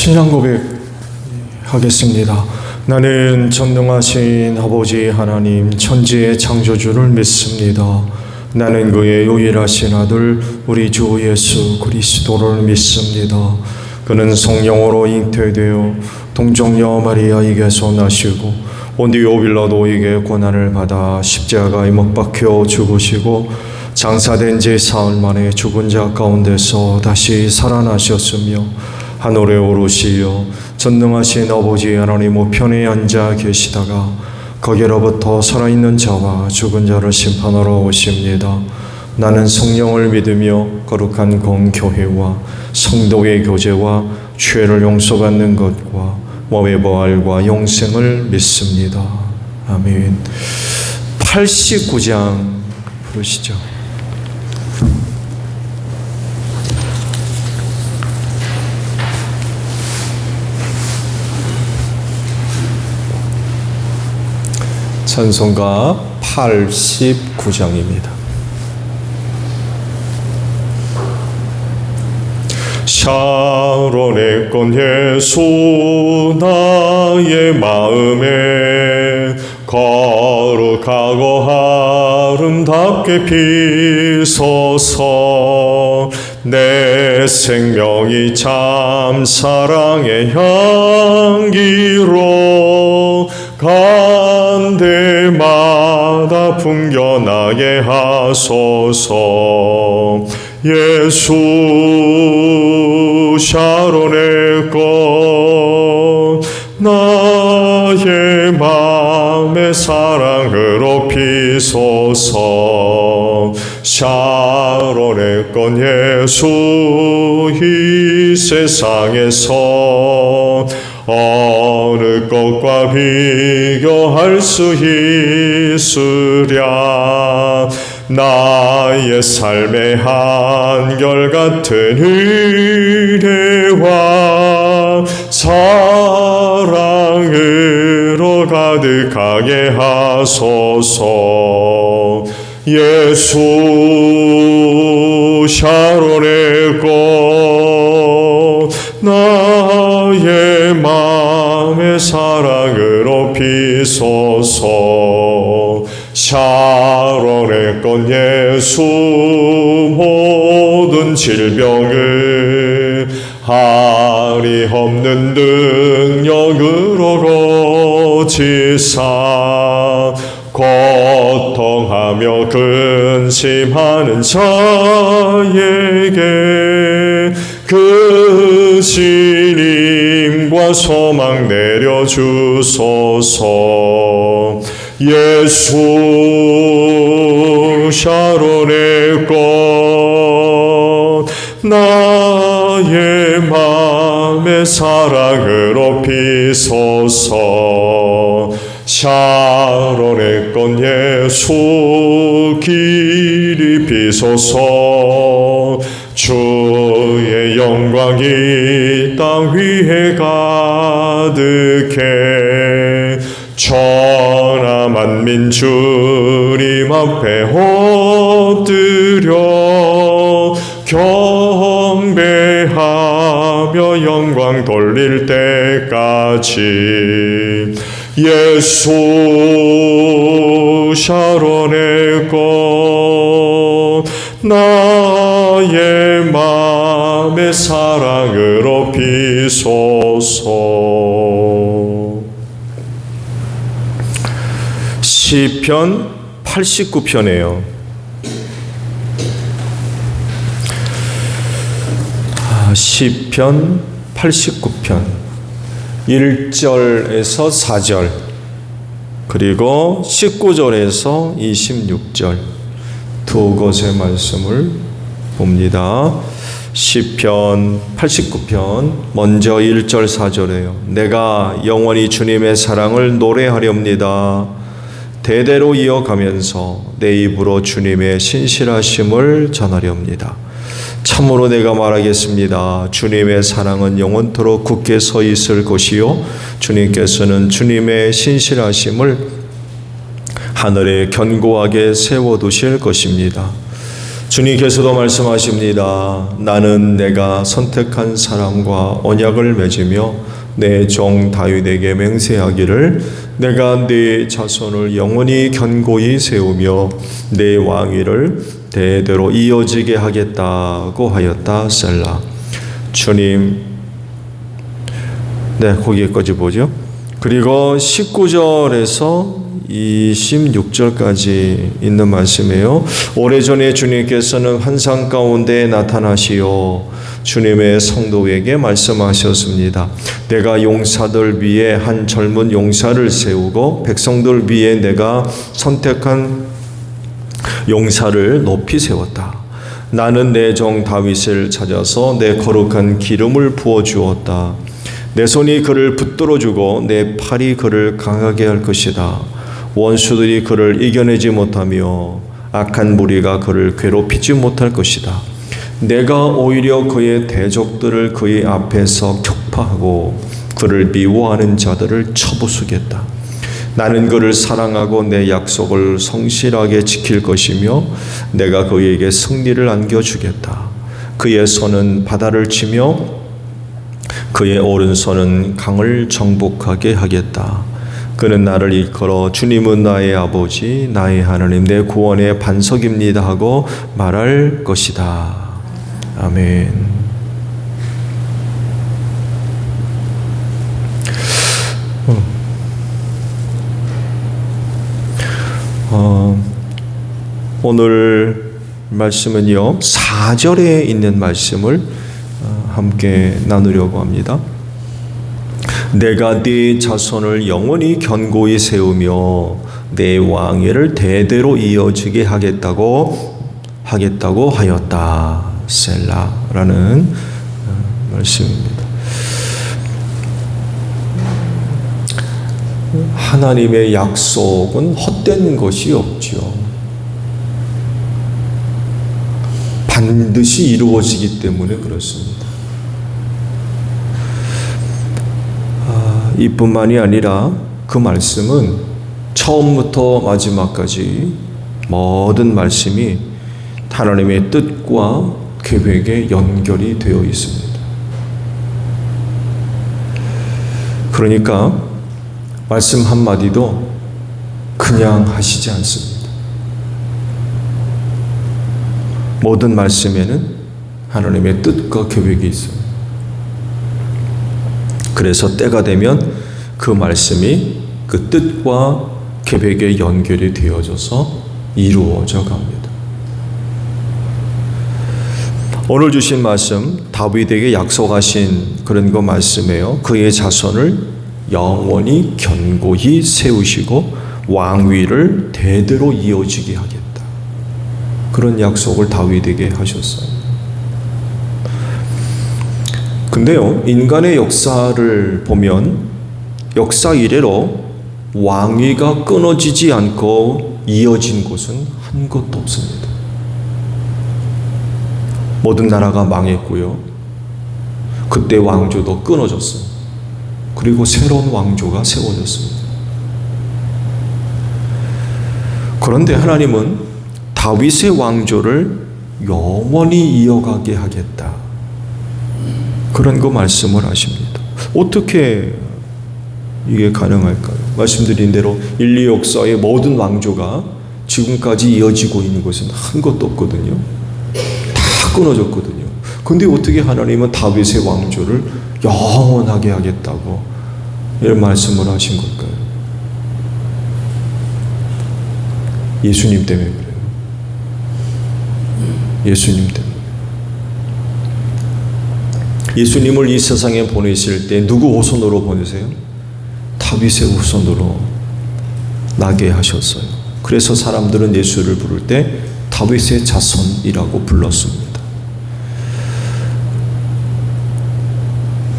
신앙 고백하겠습니다. 나는 전능하신 아버지 하나님 천지의 창조주를 믿습니다. 나는 그의 유일하신 아들 우리 주 예수 그리스도를 믿습니다. 그는 성령으로 잉태되어 동정녀 마리아에게서 나시고 본디오 빌라도에게 고난을 받아 십자가에 못 박혀 죽으시고 장사된 지 사흘 만에 죽은 자 가운데서 다시 살아나셨으며 하늘에 오르시어 전능하신 아버지 하나님 우편에 앉아 계시다가 거기로부터 살아있는 자와 죽은 자를 심판하러 오십니다. 나는 성령을 믿으며 거룩한 공교회와 성도의 교제와 죄를 용서받는 것과 몸의 부활과 영생을 믿습니다. 아멘. 89장 부르시죠. 찬송가 89장입니다. 샤론의 꽃 예수 나의 마음에 거룩하고 아름답게 피소서. 내 생명이 참 사랑의 향기로 간데마다 풍겨나게 하소서. 예수 샤론의 꽃 나의 맘의 사랑으로 피소서. 샤론의 꽃 예수 이 세상에서 어느 꽃과 비교할 수 있으랴. 나의 삶의 한결같은 은혜와 사랑으로 가득하게 하소서. 예수 샤론의 꽃 나의 맘의 사랑으로 피소서. 샤론의 꽃 예수 모든 질병을 할이 없는 능력으로 고치사 고통하며 근심하는 자에게 그 신임과 소망 내려주소서. 예수 샤론의 꽃 나의 맘의 사랑으로 피소서. 샤론의 꽃 예수 길이 피소서. 주의 영광이 땅 위에 가득해 천하 만민 주님 앞에 엎드려 경배하며 영광 돌릴 때까지. 예수 샤론의 꽃 나의 맘의 사랑으로 피소서. 시편 89편이에요. 시편 89편 1절에서 4절 그리고 19절에서 26절 두 곳의 말씀을 봅니다. 시편 89편 먼저 1절 4절이에요. 내가 영원히 주님의 사랑을 노래하렵니다. 대대로 이어가면서 내 입으로 주님의 신실하심을 전하렵니다. 참으로 내가 말하겠습니다. 주님의 사랑은 영원토록 굳게 서 있을 것이요 주님께서는 주님의 신실하심을 하늘에 견고하게 세워두실 것입니다. 주님께서도 말씀하십니다. 나는 내가 선택한 사람과 언약을 맺으며 내 종 다윗에게 맹세하기를 내가 네 자손을 영원히 견고히 세우며 내 왕위를 대대로 이어지게 하겠다고 하였다. 셀라. 주님, 네, 거기까지 보죠. 그리고 19절에서 26절까지 있는 말씀이에요. 오래전에 주님께서는 환상 가운데 나타나시어 주님의 성도에게 말씀하셨습니다. 내가 용사들 위에 한 젊은 용사를 세우고 백성들 위에 내가 선택한 용사를 높이 세웠다. 나는 내 종 다윗을 찾아서 내 거룩한 기름을 부어 주었다. 내 손이 그를 붙들어 주고 내 팔이 그를 강하게 할 것이다. 원수들이 그를 이겨내지 못하며 악한 무리가 그를 괴롭히지 못할 것이다. 내가 오히려 그의 대적들을 그의 앞에서 격파하고 그를 미워하는 자들을 쳐부수겠다. 나는 그를 사랑하고 내 약속을 성실하게 지킬 것이며 내가 그에게 승리를 안겨주겠다. 그의 손은 바다를 치며 그의 오른손은 강을 정복하게 하겠다. 그는 나를 일컬어 주님은 나의 아버지, 나의 하나님, 내 구원의 반석입니다 하고 말할 것이다. 아멘. 오늘 말씀은요, 4절에 있는 말씀을 함께 나누려고 합니다. 내가 네 자손을 영원히 견고히 세우며 내 왕위를 대대로 이어지게 하겠다고 하였다. 셀라라는 말씀입니다. 하나님의 약속은 헛된 것이 없지요. 반드시 이루어지기 때문에 그렇습니다. 이뿐만이 아니라 그 말씀은 처음부터 마지막까지 모든 말씀이 하나님의 뜻과 계획에 연결이 되어 있습니다. 그러니까 말씀 한마디도 그냥 하시지 않습니다. 모든 말씀에는 하나님의 뜻과 계획이 있어요. 그래서 때가 되면 그 말씀이 그 뜻과 계획에 연결이 되어져서 이루어져 갑니다. 오늘 주신 말씀, 다윗에게 약속하신 그런 거 말씀이에요. 그의 자손을 영원히 견고히 세우시고 왕위를 대대로 이어지게 하겠다. 그런 약속을 다윗에게 하셨어요. 근데요, 인간의 역사를 보면 역사 이래로 왕위가 끊어지지 않고 이어진 곳은 한 곳도 없습니다. 모든 나라가 망했고요. 그때 왕조도 끊어졌어요. 그리고 새로운 왕조가 세워졌습니다. 그런데 하나님은 다윗의 왕조를 영원히 이어가게 하겠다. 그런 거 말씀을 하십니다. 어떻게 이게 가능할까요? 말씀드린 대로 인류 역사의 모든 왕조가 지금까지 이어지고 있는 것은 한 것도 없거든요. 다 끊어졌거든요. 근데 어떻게 하나님은 다윗의 왕조를 영원하게 하겠다고 이런 말씀을 하신 걸까요? 예수님 때문에 그래요. 예수님 때문에. 예수님을 이 세상에 보내실 때 누구 후손으로 보내세요? 다윗의 후손으로 나게 하셨어요. 그래서 사람들은 예수를 부를 때 다윗의 자손이라고 불렀습니다.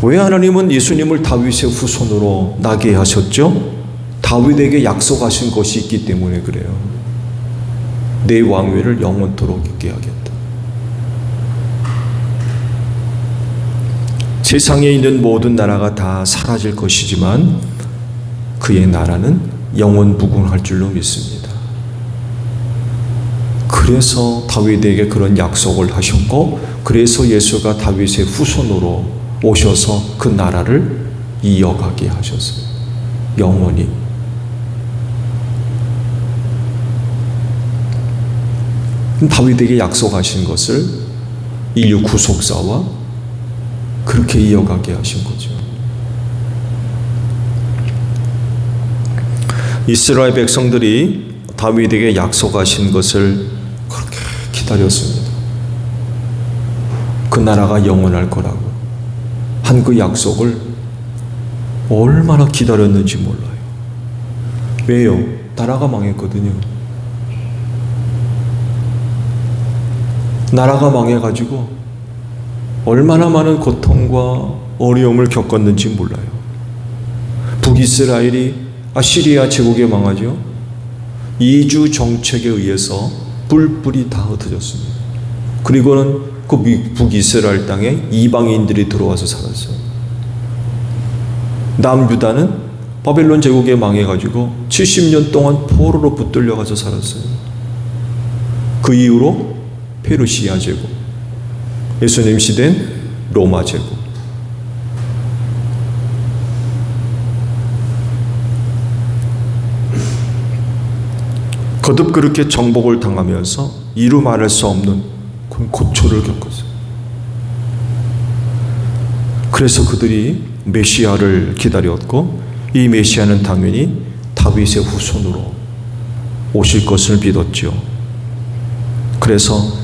왜 하나님은 예수님을 다윗의 후손으로 나게 하셨죠? 다윗에게 약속하신 것이 있기 때문에 그래요. 내 왕위를 영원토록 있게 하겠다. 세상에 있는 모든 나라가 다 사라질 것이지만 그의 나라는 영원 무궁할 줄로 믿습니다. 그래서 다윗에게 그런 약속을 하셨고, 그래서 예수가 다윗의 후손으로 오셔서 그 나라를 이어가게 하셨어요. 영원히. 다윗에게 약속하신 것을 인류 구속사와 그렇게 이어가게 하신 거죠. 이스라엘 백성들이 다윗에게 약속하신 것을 그렇게 기다렸습니다. 그 나라가 영원할 거라고 한 그 약속을 얼마나 기다렸는지 몰라요. 왜요? 나라가 망했거든요. 나라가 망해가지고 얼마나 많은 고통과 어려움을 겪었는지 몰라요. 북이스라엘이 아시리아 제국에 망하죠. 이주 정책에 의해서 뿔뿔이 다 흩어졌습니다. 그리고는 그 북이스라엘 땅에 이방인들이 들어와서 살았어요. 남유다는 바벨론 제국에 망해가지고 70년 동안 포로로 붙들려가서 살았어요. 그 이후로 페르시아 제국, 예수님 시대는 로마 제국. 거듭 그렇게 정복을 당하면서 이루 말할 수 없는 그런 고초를 겪었어요. 그래서 그들이 메시아를 기다렸고, 이 메시아는 당연히 다윗의 후손으로 오실 것을 믿었죠. 그래서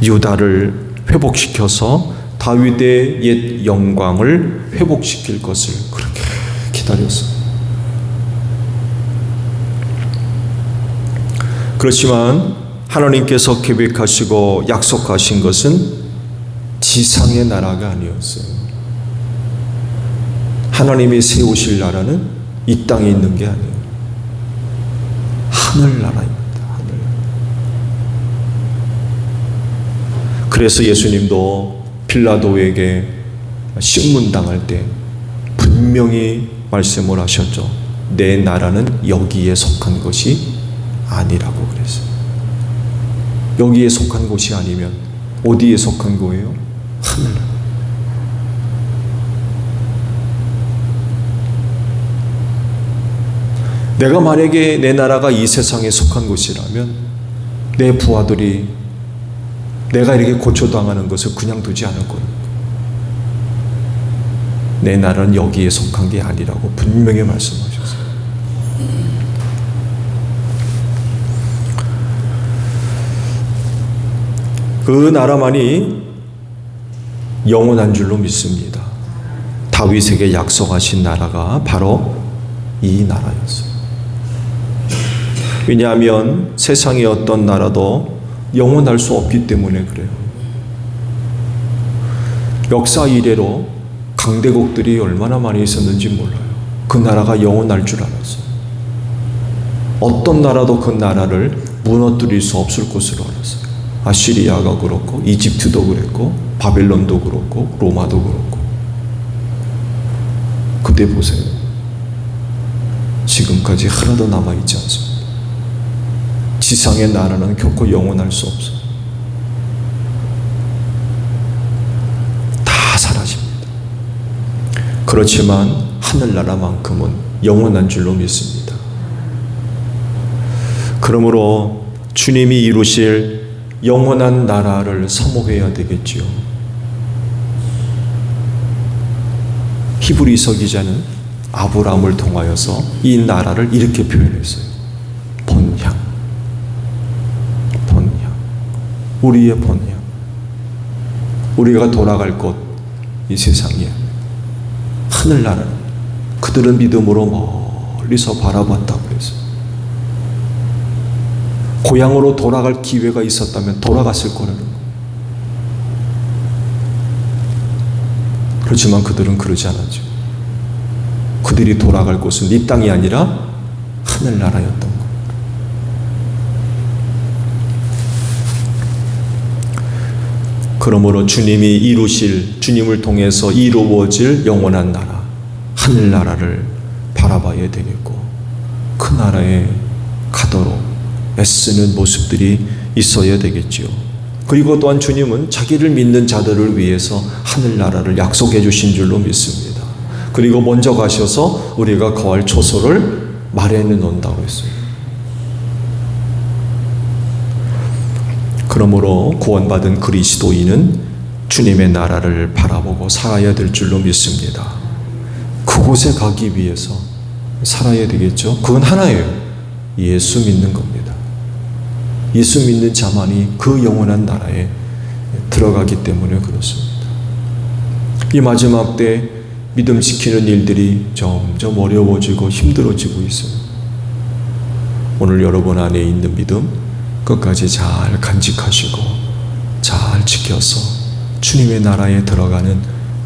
유다를 회복시켜서 다윗의 옛 영광을 회복시킬 것을 그렇게 기다렸어요. 그렇지만 하나님께서 계획하시고 약속하신 것은 지상의 나라가 아니었어요. 하나님이 세우실 나라는 이 땅에 있는 게 아니에요. 하늘나라입니다. 그래서 예수님도 빌라도에게 신문당할 때 분명히 말씀을 하셨죠. 내 나라는 여기에 속한 것이 아니라고 그랬어요. 여기에 속한 곳이 아니면 어디에 속한 거예요? 하늘나라. 내가 만약에 내 나라가 이 세상에 속한 곳이라면 내 부하들이 내가 이렇게 고초당하는 것을 그냥 두지 않을 거예요. 내 나라는 여기에 속한 게 아니라고 분명히 말씀하셨어요. 그 나라만이 영원한 줄로 믿습니다. 다윗에게 약속하신 나라가 바로 이 나라였어요. 왜냐하면 세상의 어떤 나라도 영원할 수 없기 때문에 그래요. 역사 이래로 강대국들이 얼마나 많이 있었는지 몰라요. 그 나라가 영원할 줄 알았어요. 어떤 나라도 그 나라를 무너뜨릴 수 없을 것으로 알았어요. 아시리아가 그렇고, 이집트도 그랬고, 바벨론도 그렇고, 로마도 그렇고. 그때 보세요. 지금까지 하나도 남아있지 않습니다. 지상의 나라는 결코 영원할 수 없어요. 다 사라집니다. 그렇지만 하늘나라만큼은 영원한 줄로 믿습니다. 그러므로 주님이 이루실 영원한 나라를 사모해야 되겠지요. 히브리서 기자는 아브라함을 통하여서 이 나라를 이렇게 표현했어요. 본향. 우리의 본향. 우리가 돌아갈 곳, 이 세상에 하늘나라는 그들은 믿음으로 멀리서 바라봤다고 했어요. 고향으로 돌아갈 기회가 있었다면 돌아갔을 거라는 거예요. 그렇지만 그들은 그러지 않았죠. 그들이 돌아갈 곳은 이 땅이 아니라 하늘나라였던 거예요. 그러므로 주님이 이루실, 주님을 통해서 이루어질 영원한 나라, 하늘나라를 바라봐야 되겠고, 그 나라에 가도록 애쓰는 모습들이 있어야 되겠지요. 그리고 또한 주님은 자기를 믿는 자들을 위해서 하늘나라를 약속해 주신 줄로 믿습니다. 그리고 먼저 가셔서 우리가 거할 초소를 마련해 놓는다고 했어요. 그러므로 구원받은 그리스도인은 주님의 나라를 바라보고 살아야 될 줄로 믿습니다. 그곳에 가기 위해서 살아야 되겠죠. 그건 하나예요. 예수 믿는 겁니다. 예수 믿는 자만이 그 영원한 나라에 들어가기 때문에 그렇습니다. 이 마지막 때 믿음 지키는 일들이 점점 어려워지고 힘들어지고 있어요. 오늘 여러분 안에 있는 믿음 끝까지 잘 간직하시고 잘 지켜서 주님의 나라에 들어가는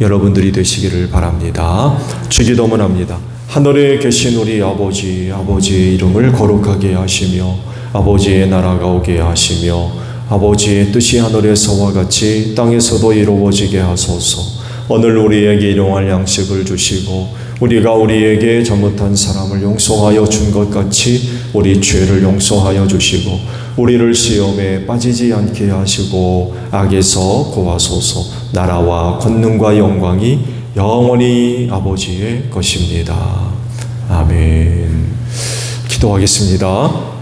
여러분들이 되시기를 바랍니다. 주기도문 합니다. 하늘에 계신 우리 아버지, 아버지의 이름을 거룩하게 하시며 아버지의 나라가 오게 하시며 아버지의 뜻이 하늘에서와 같이 땅에서도 이루어지게 하소서. 오늘 우리에게 일용할 양식을 주시고 우리가 우리에게 잘못한 사람을 용서하여 준 것 같이 우리 죄를 용서하여 주시고 우리를 시험에 빠지지 않게 하시고 악에서 구하소서. 나라와 권능과 영광이 영원히 아버지의 것입니다. 아멘. 기도하겠습니다.